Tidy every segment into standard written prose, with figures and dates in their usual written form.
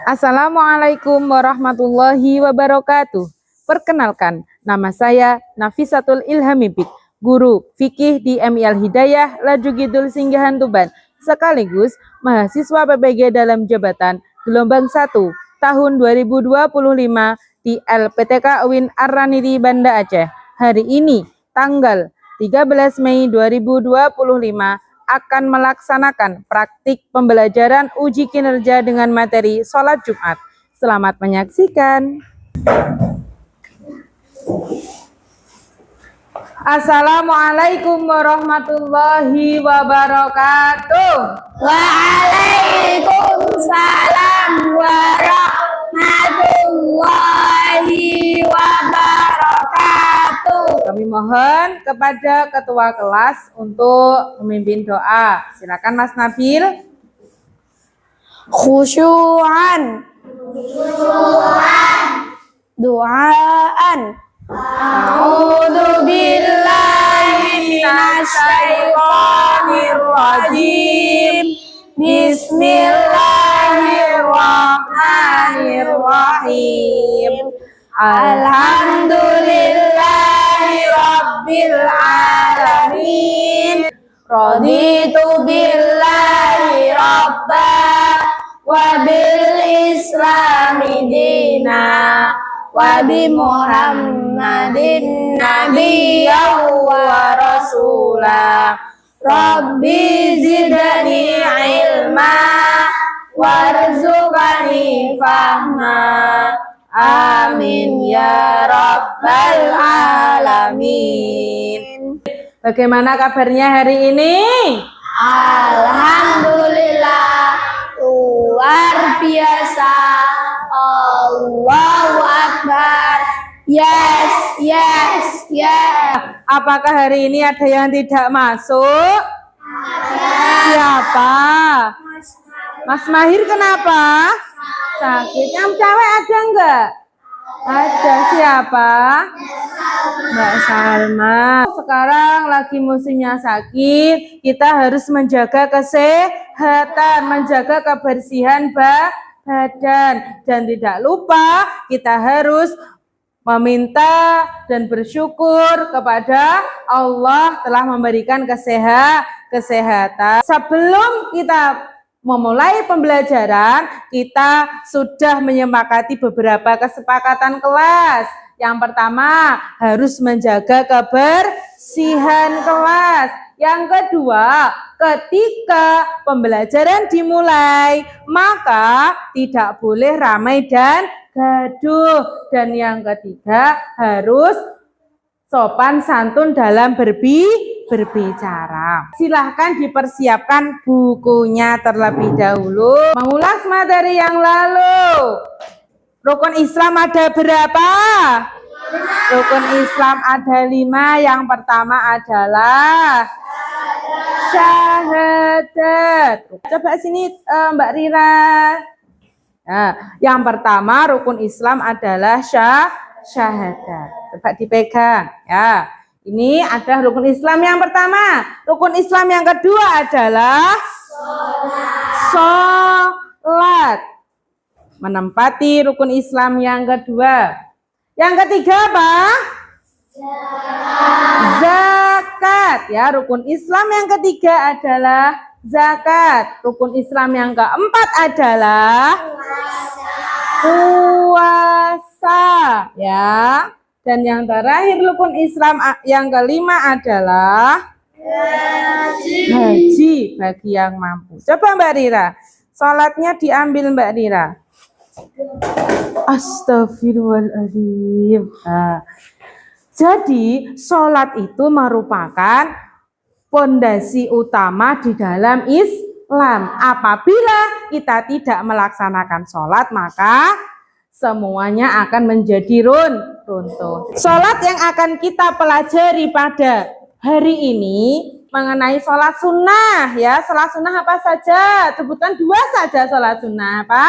Assalamualaikum warahmatullahi wabarakatuh. Perkenalkan, nama saya Nafisatul Ilhamibik, guru fikih di MIL Hidayah Lajugidul Singgahan Tuban, sekaligus mahasiswa PPG dalam jabatan gelombang 1 tahun 2025 di LPTK UIN Ar-Raniri Banda Aceh. Hari ini, tanggal 13 Mei 2025, akan melaksanakan praktik pembelajaran uji kinerja dengan materi sholat Jumat. Selamat menyaksikan. Assalamualaikum warahmatullahi wabarakatuh. Waalaikumsalam warahmatullahi wabarakatuh. Kami mohon kepada ketua kelas untuk memimpin doa. Silakan Mas Nabil. Khusyu'an, du'aan. A'udzu billahi minasyaitonir rajim. Bismillahirrahmanirrahim. Alhamdulillahi rabbil alamin. Raditu billahi rabba wa bil islami dina wa bi Muhammadin nabiyyan wa rasula. Rabbi zidni ilma warzuqni fahma. Amin ya rabbal alamin. Bagaimana kabarnya hari ini? Alhamdulillah, luar biasa. Allahu Akbar. Yes, yes, yes. Apakah hari ini ada yang tidak masuk? Siapa? Mas Mahir kenapa? Sakit. Yang cewek ada enggak? Ada. Siapa? Mbak Salma. Sekarang lagi musimnya sakit, kita harus menjaga kesehatan, menjaga kebersihan badan, dan tidak lupa kita harus meminta dan bersyukur kepada Allah telah memberikan kesehatan. Sebelum kita memulai pembelajaran, kita sudah menyepakati beberapa kesepakatan kelas. Yang pertama, harus menjaga kebersihan kelas. Yang kedua, ketika pembelajaran dimulai, maka tidak boleh ramai dan gaduh. Dan yang ketiga, harus sopan santun dalam berbicara. Silahkan dipersiapkan bukunya terlebih dahulu. Mengulas materi yang lalu. Rukun Islam ada berapa? Rukun Islam ada 5. Yang pertama adalah syahadat. Coba sini Mbak Rira. Nah, yang pertama rukun Islam adalah syahadat. Coba dipegang ya. Ini ada rukun Islam yang pertama. Rukun Islam yang kedua adalah sholat. Menempati rukun Islam yang kedua. Yang ketiga apa? Zakat. Ya, rukun Islam yang ketiga adalah zakat. Rukun Islam yang keempat adalah puasa. Ya. Dan yang terakhir rukun Islam yang kelima adalah haji bagi yang mampu. Coba Mbak Rira, sholatnya diambil Mbak Rira. Astagfirullahaladzim. Nah, jadi sholat itu merupakan fondasi utama di dalam Islam. Apabila kita tidak melaksanakan sholat, maka semuanya akan menjadi runtuh. Sholat yang akan kita pelajari pada hari ini mengenai sholat sunnah. Ya, sholat sunnah apa saja? Sebutkan 2 saja sholat sunnah. Apa?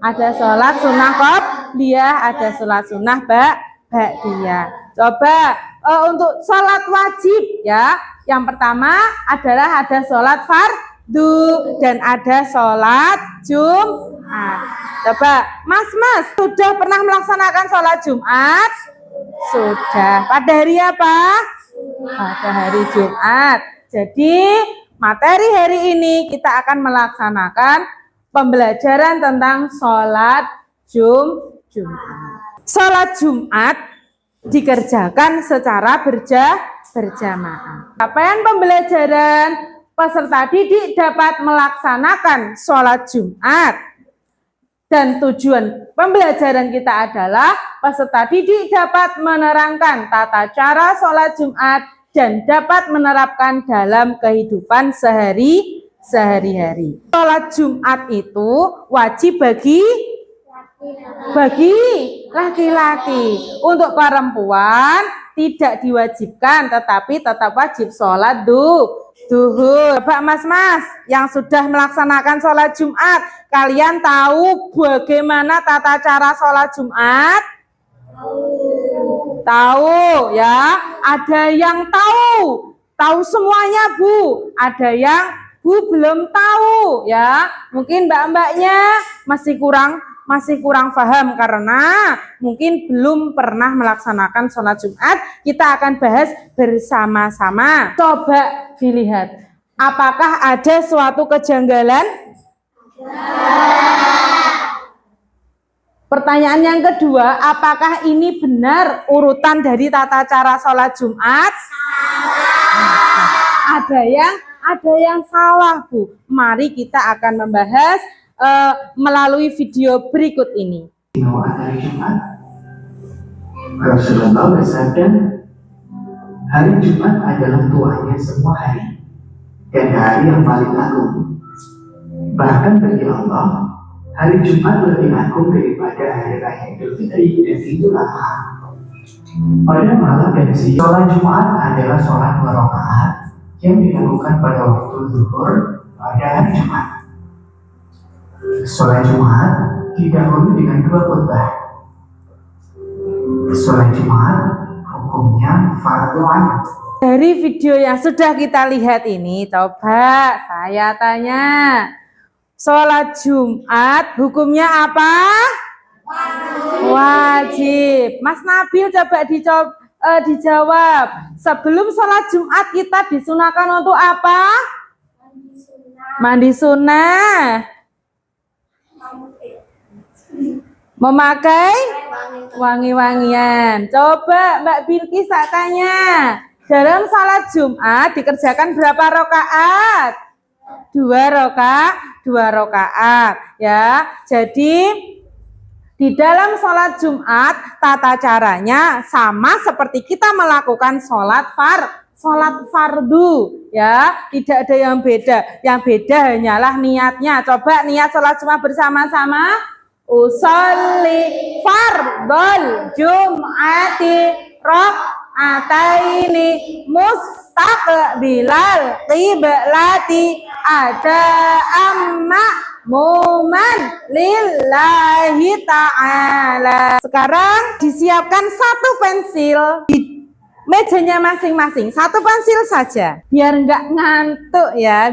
Ada sholat sunnah qobliyah, ada sholat sunnah ba'diyah. Coba untuk sholat wajib ya. Yang pertama adalah ada sholat dan ada sholat Jumat. Coba, Mas, sudah pernah melaksanakan sholat Jumat? Sudah. Pada hari apa? Pada hari Jumat. Jadi, materi hari ini kita akan melaksanakan pembelajaran tentang sholat Jumat. Sholat Jumat dikerjakan secara berjamaah. Capaian pembelajaran, peserta didik dapat melaksanakan sholat Jumat. Dan tujuan pembelajaran kita adalah peserta didik dapat menerangkan tata cara sholat Jumat dan dapat menerapkan dalam kehidupan sehari-hari. Sholat Jumat itu wajib bagi laki-laki. Untuk perempuan tidak diwajibkan, tetapi tetap wajib sholat duhur. Coba Mas yang sudah melaksanakan sholat Jumat, kalian tahu bagaimana tata cara sholat Jumat? Tahu ya? Ada yang tahu semuanya Bu. Ada yang Bu belum tahu ya. Mungkin mbak-mbaknya masih kurang paham karena mungkin belum pernah melaksanakan sholat Jumat. Kita akan bahas bersama-sama. Coba dilihat, apakah ada suatu kejanggalan? Pertanyaan yang kedua, apakah ini benar urutan dari tata cara sholat Jumat? Ada yang salah Bu. Mari kita akan membahas melalui video berikut ini. Hari Jumat, Rasulullah bersabda, hari Jumat adalah tuanya semua hari dan hari yang paling agung. Bahkan bagi Allah, hari Jumat lebih agung daripada hari raya Idul Fitri dan Idul Adha. Pada malam dan siang, sholat Jumat adalah sholat 2 rakaat yang dilakukan pada waktu zuhur pada hari Jumat. Sholat Jumat didahului dengan 2 khutbah. Sholat Jumat hukumnya fardhu ain. Dari video yang sudah kita lihat ini, coba saya tanya, sholat Jumat hukumnya apa? Wajib. Mas Nabil coba dijawab. Sebelum sholat Jumat kita disunahkan untuk apa? Mandi sunnah. Memakai wangi-wangian. Coba Mbak Bilkis tak tanya, dalam salat Jumat dikerjakan berapa rakaat? 2 rakaat ya. Jadi di dalam sholat Jumat tata caranya sama seperti kita melakukan sholat fardu ya, tidak ada yang beda. Yang beda hanyalah niatnya. Coba niat sholat Jumat bersama-sama. Usolli fardhol Jum'ati rak'ataini mustaqbilal qiblati ada amma muman lillahi ta'ala. Sekarang disiapkan 1 pensil di mejanya masing-masing, 1 pensil saja biar enggak ngantuk ya,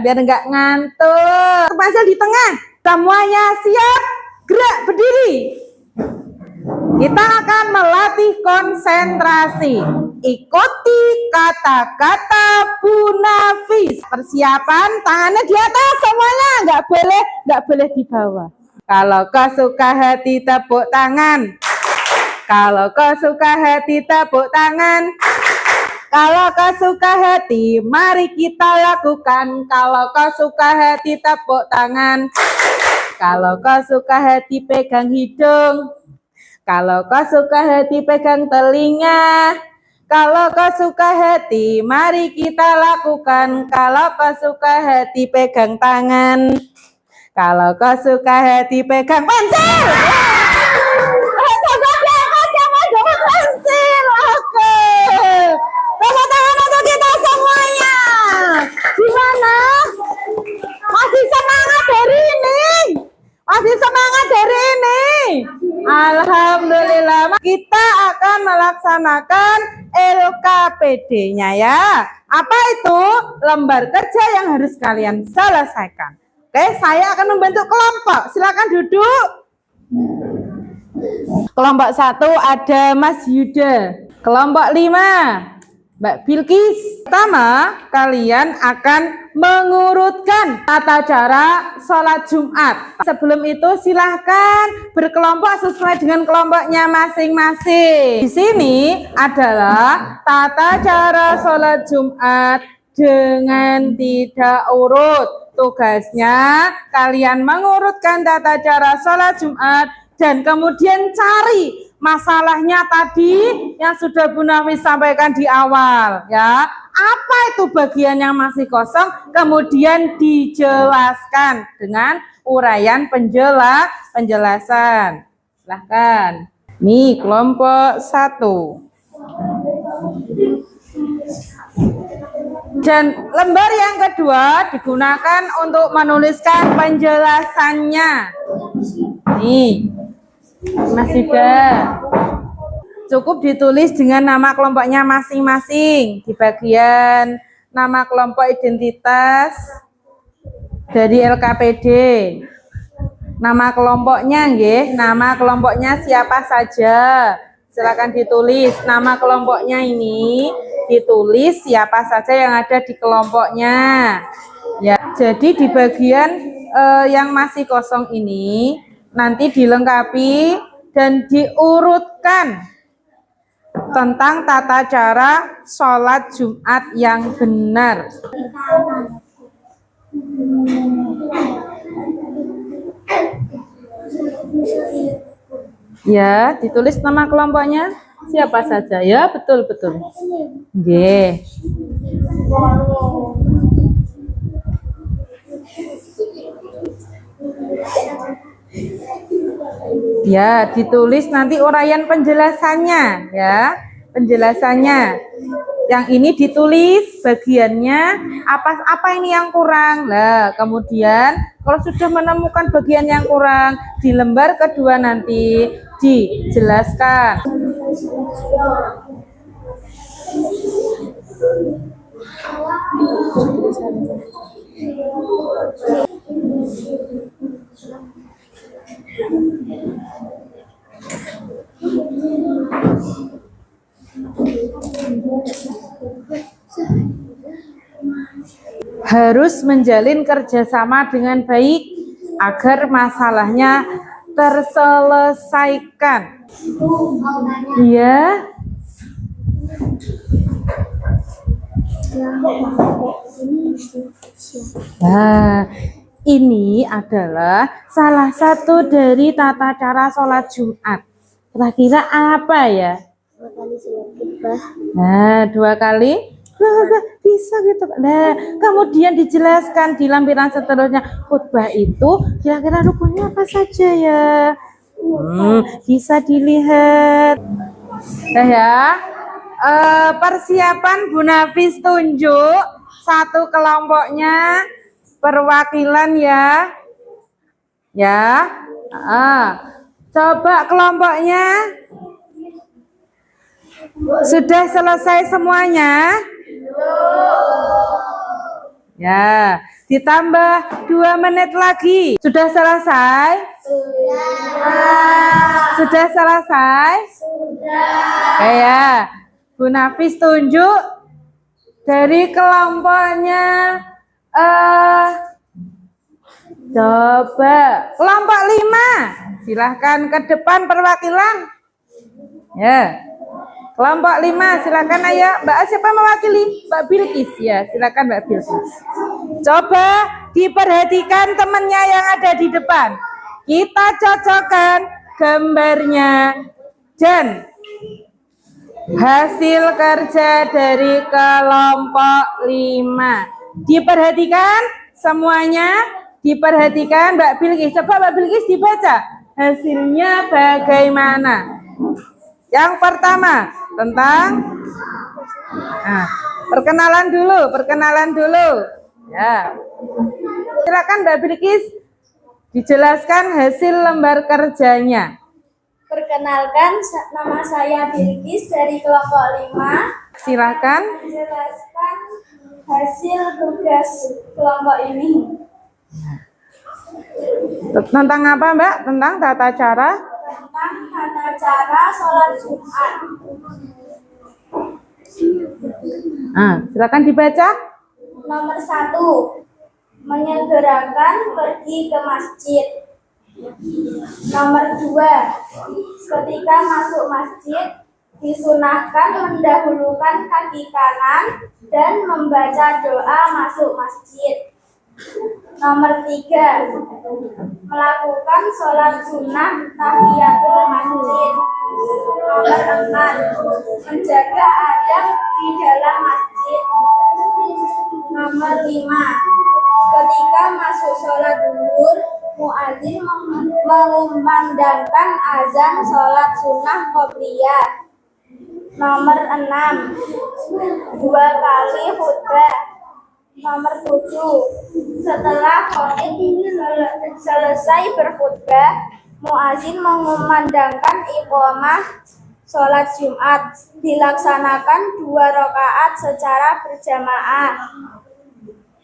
pensil di tengah. Semuanya siap, gerak berdiri. Kita akan melatih konsentrasi. Ikuti kata-kata Bu Nafis. Persiapan, tangannya di atas semuanya, nggak boleh di bawah. Kalau kau suka hati tepuk tangan. Kalau kau suka hati tepuk tangan. Kalau kau suka hati, mari kita lakukan. Kalau kau suka hati tepuk tangan. Kalau kau suka hati pegang hidung. Kalau kau suka hati pegang telinga. Kalau kau suka hati, mari kita lakukan. Kalau kau suka hati pegang tangan. Kalau kau suka hati pegang pensil. Pensil, oke. Tepuk tangan untuk kita semuanya. Gimana? Masih semangat hari ini? Alhamdulillah. Kita akan melaksanakan LKPD-nya ya. Apa itu? Lembar kerja yang harus kalian selesaikan. Oke, saya akan membentuk kelompok. Silakan duduk. Kelompok 1 ada Mas Yuda. Kelompok 5 Mbak Bilkis. Pertama, kalian akan mengurutkan tata cara sholat Jumat. Sebelum itu silahkan berkelompok sesuai dengan kelompoknya masing-masing. Di sini adalah tata cara sholat Jumat dengan tidak urut. Tugasnya kalian mengurutkan tata cara sholat Jumat dan kemudian cari masalahnya tadi yang sudah Bu Nafis sampaikan di awal ya. Apa itu bagian yang masih kosong, kemudian dijelaskan dengan uraian penjelasan. Silahkan. Nih kelompok 1. Dan lembar yang kedua digunakan untuk menuliskan penjelasannya. Nih, Mas Yuda. Cukup ditulis dengan nama kelompoknya masing-masing di bagian nama kelompok identitas dari LKPD. Nama kelompoknya nggih, nama kelompoknya siapa saja. Silakan ditulis nama kelompoknya ini, ditulis siapa saja yang ada di kelompoknya. Ya, jadi di bagian yang masih kosong ini nanti dilengkapi dan diurutkan tentang tata cara sholat Jumat yang benar. Ya, ditulis nama kelompoknya siapa saja ya, betul. Nggih. Ya, ditulis nanti uraian penjelasannya ya. Penjelasannya. Yang ini ditulis bagiannya apa ini yang kurang. Nah, kemudian kalau sudah menemukan bagian yang kurang di lembar kedua nanti dijelaskan. Harus menjalin kerjasama dengan baik agar masalahnya terselesaikan. Iya. Nah, ini adalah salah satu dari tata cara sholat Jumat. Kira-kira apa ya? 2 kali sholat khutbah. Nah, 2 kali bisa gitu. Nah, kemudian dijelaskan di lampiran seterusnya khutbah itu kira-kira rukunnya apa saja ya? Bisa dilihat. Nah ya, persiapan Bu Nafis tunjuk satu kelompoknya perwakilan ya. Ya. Coba kelompoknya sudah selesai semuanya? Ya, ditambah 2 menit lagi. Sudah selesai? Sudah selesai? Sudah. Ya, Bu Nafis tunjuk dari kelompoknya. Coba kelompok 5. Silahkan ke depan perwakilan. Ya. Kelompok 5, silakan ayo. Mbak siapa mewakili? Mbak Bilkis ya, silakan Mbak Bilkis. Coba diperhatikan temannya yang ada di depan. Kita cocokkan gambarnya dan hasil kerja dari kelompok 5. Diperhatikan semuanya, diperhatikan Mbak Bilkis. Coba Mbak Bilkis dibaca hasilnya bagaimana. Yang pertama tentang perkenalan dulu ya. Silakan Mbak Bilkis dijelaskan hasil lembar kerjanya. Perkenalkan, nama saya Bilkis dari kelompok 5. Silakan. Menjelaskan hasil tugas kelompok ini. Tentang apa, Mbak? Tentang tata cara? Tentang tata cara sholat Jumat. Silakan dibaca. Nomor 1, menyegerakan pergi ke masjid. Nomor 2, ketika masuk masjid disunahkan mendahulukan kaki kanan dan membaca doa masuk masjid. Nomor 3, melakukan sholat sunnah tahiyatul masjid. Nomor 4, menjaga adab di dalam masjid. Nomor 5, ketika masuk sholat zuhur, muadzin mengumandangkan azan sholat sunnah qobliyah. Nomor 6, 2 kali khutbah. Nomor 7, setelah khatib selesai berkhutbah, muadzin mengumandangkan iqamah sholat Jumat, dilaksanakan 2 rakaat secara berjamaah.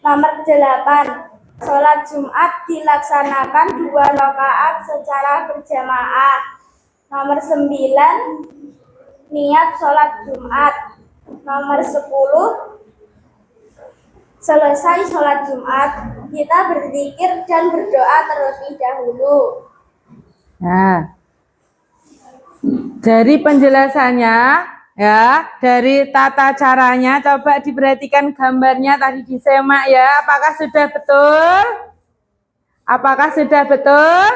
Nomor 8, sholat Jumat dilaksanakan 2 rakaat secara berjamaah. Nomor 9, niat sholat Jumat. Nomor 10, selesai sholat Jumat, kita berzikir dan berdoa terlebih dahulu. Nah, dari penjelasannya, ya, dari tata caranya, coba diperhatikan gambarnya tadi disemak ya. Apakah sudah betul? Apakah sudah betul?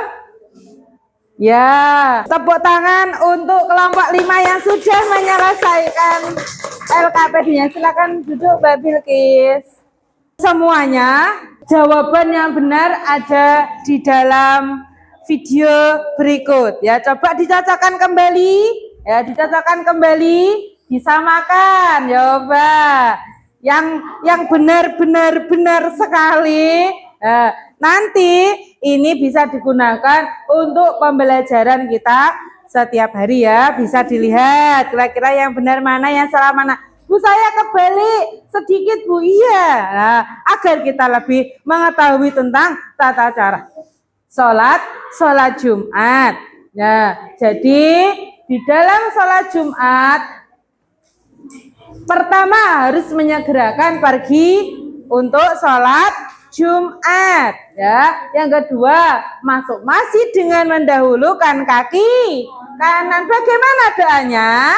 Ya, tepuk tangan untuk kelompok 5 yang sudah menyelesaikan LKPD-nya. Silakan duduk, Mbak Bilkis. Semuanya jawaban yang benar ada di dalam video berikut ya. Coba dicocokkan kembali ya, dicocokkan kembali, disamakan. Coba yang benar sekali. Nanti ini bisa digunakan untuk pembelajaran kita setiap hari ya. Bisa dilihat kira-kira yang benar mana, yang salah mana. Bu, saya kebalik sedikit, Bu. Iya. Nah, agar kita lebih mengetahui tentang tata cara sholat Jumat. Nah, jadi di dalam sholat Jumat pertama harus menyegerakan pergi untuk sholat Jumat. Ya, yang kedua masuk masjid dengan mendahulukan kaki kanan. Bagaimana doanya?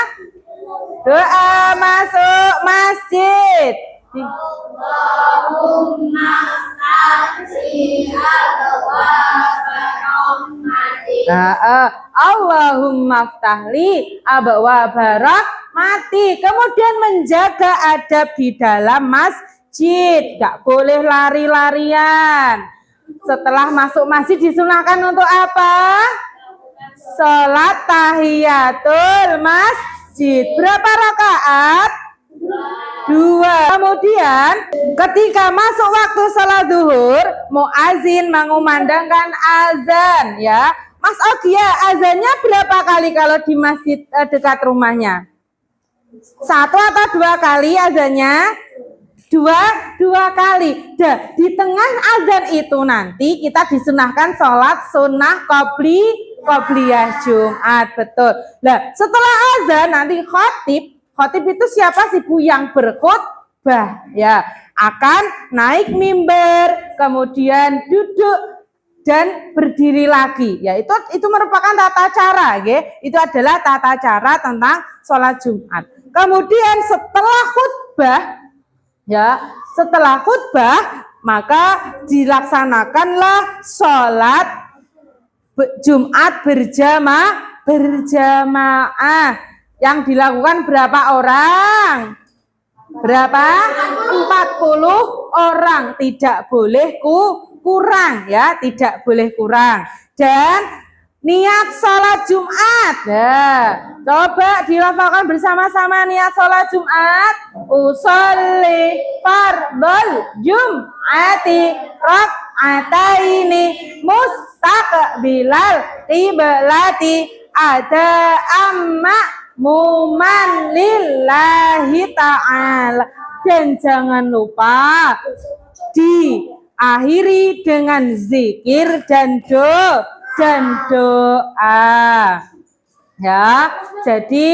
Doa masuk masjid. Allahumma aftahli Allahumma aftahli abwaaba rahmati. Kemudian menjaga adab di dalam masjid. Gak boleh lari-larian. Setelah masuk masjid disunahkan untuk apa? Sholat tahiyatul masjid. Berapa rakaat? 2. Kemudian ketika masuk waktu sholat zuhur, muazin mengumandangkan azan ya. Mas Ogia, azannya berapa kali kalau di masjid dekat rumahnya? 1 atau 2 kali azannya? 2 kali. Di tengah azan itu nanti kita disunahkan sholat sunnah qobliyah Jumat, betul. Nah, setelah azan nanti khotib itu siapa sih, Bu? Yang berkhutbah ya, akan naik mimbar, kemudian duduk dan berdiri lagi. Ya, itu merupakan tata cara, ya. Itu adalah tata cara tentang sholat Jumat. Kemudian setelah khutbah, ya, setelah khutbah maka dilaksanakanlah sholat Jumat berjamaah yang dilakukan berapa orang? Berapa? 40 orang. Tidak boleh kurang ya, tidak boleh kurang. Dan niat sholat Jumat. Ya, coba dilafalkan bersama-sama niat sholat Jumat. Usolli fardhol Jum'ati rak'ataini mustaqbilal qiblati ada amma muman lillahi ta'ala. Dan jangan lupa diakhiri dengan zikir dan doa. Ya, jadi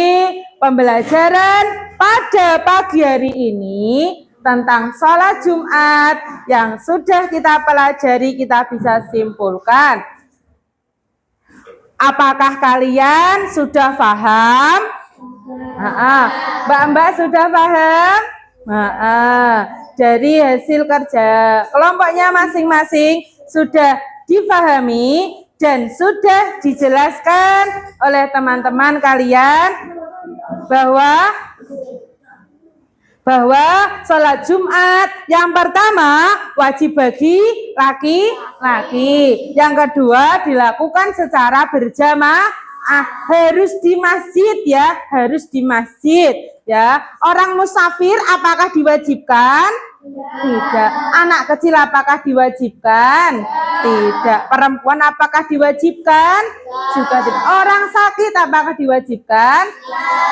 pembelajaran pada pagi hari ini tentang sholat Jumat yang sudah kita pelajari, kita bisa simpulkan. Apakah kalian sudah paham? Mbak-mbak sudah paham? Dari hasil kerja kelompoknya masing-masing sudah difahami dan sudah dijelaskan oleh teman-teman kalian bahwa sholat Jumat yang pertama wajib bagi laki-laki, yang kedua dilakukan secara berjamaah, harus di masjid ya, harus di masjid ya. Orang musafir apakah diwajibkan? Tidak. Anak kecil apakah diwajibkan? Tidak. Perempuan apakah diwajibkan? Juga tidak. Orang sakit apakah diwajibkan?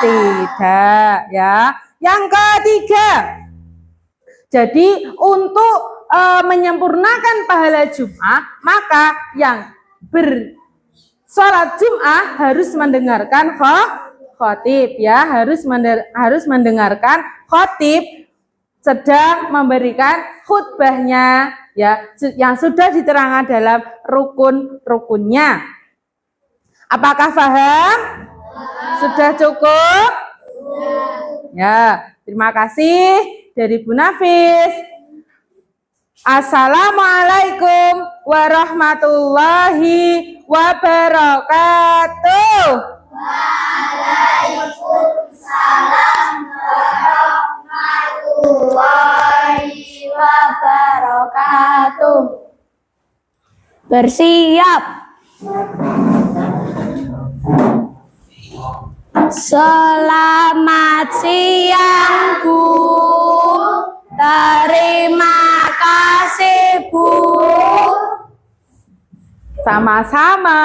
Tidak ya. Yang ketiga, jadi untuk menyempurnakan pahala Jumat, maka yang sholat Jumat harus mendengarkan khotib ya, harus mendengarkan khotib sedang memberikan khutbahnya ya, yang sudah diterangkan dalam rukun-rukunnya. Apakah paham? Sudah cukup? Ya, terima kasih dari Bu Nafis. Assalamualaikum warahmatullahi wabarakatuh. Waalaikumsalam warahmatullahi wabarakatuh. Bersiap. Selamat siang, Bu. Terima kasih, Bu. Sama-sama.